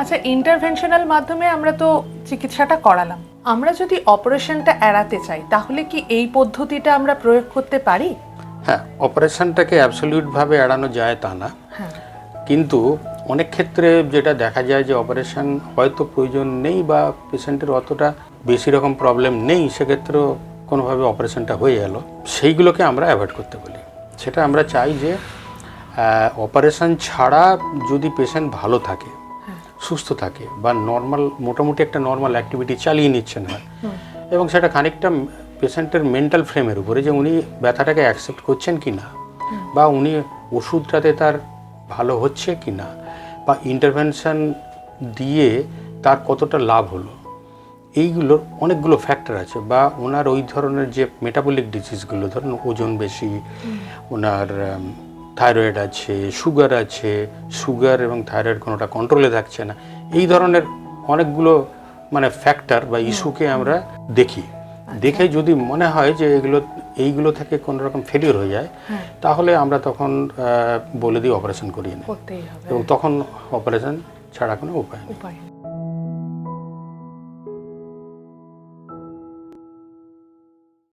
আচ্ছা, ইন্টারভেনশনাল মাধ্যমে আমরা তো চিকিৎসাটা করালাম, আমরা যদি অপারেশনটা এড়াতে চাই তাহলে কি এই পদ্ধতিটা আমরা প্রয়োগ করতে পারি? হ্যাঁ, অপারেশনটাকে অ্যাবসলিউটভাবে এড়ানো যায় তা না, হ্যাঁ, কিন্তু অনেক ক্ষেত্রে যেটা দেখা যায় যে অপারেশন হয়তো প্রয়োজন নেই বা পেশেন্টের অতটা বেশি রকম প্রবলেম নেই, সেক্ষেত্রেও কোনোভাবে অপারেশনটা হয়ে গেল, সেইগুলোকে আমরা অ্যাভয়েড করতে বলি। সেটা আমরা চাই যে অপারেশন ছাড়া যদি পেশেন্ট ভালো থাকে, সুস্থ থাকে বা নর্মাল মোটামুটি একটা নর্মাল অ্যাক্টিভিটি চালিয়ে নিচ্ছেন হয়, এবং সেটা খানিকটা পেশেন্টের মেন্টাল ফ্রেমের উপরে যে উনি ব্যথাটাকে অ্যাকসেপ্ট করছেন কি না, বা উনি ওষুধটাতে তার ভালো হচ্ছে কি না, বা ইন্টারভেনশন দিয়ে তার কতটা লাভ হলো, এইগুলোর অনেকগুলো ফ্যাক্টর আছে। বা ওনার ওই ধরনের যে মেটাবলিক ডিজিজগুলো, ধরুন ওজন বেশি, ওনার থাইরয়েড আছে, সুগার আছে, সুগার এবং থাইরয়েড কোনোটা কন্ট্রোলে থাকছে না, এই ধরনের অনেকগুলো মানে ফ্যাক্টর বা ইস্যুকে আমরা দেখি। দেখে যদি মনে হয় যে এইগুলো থেকে কোনো রকম ফেলিওর হয়ে যায়, তাহলে আমরা তখন বলে দিই অপারেশন করিয়ে নিই, এবং তখন অপারেশন ছাড়া কোনো উপায় নেই।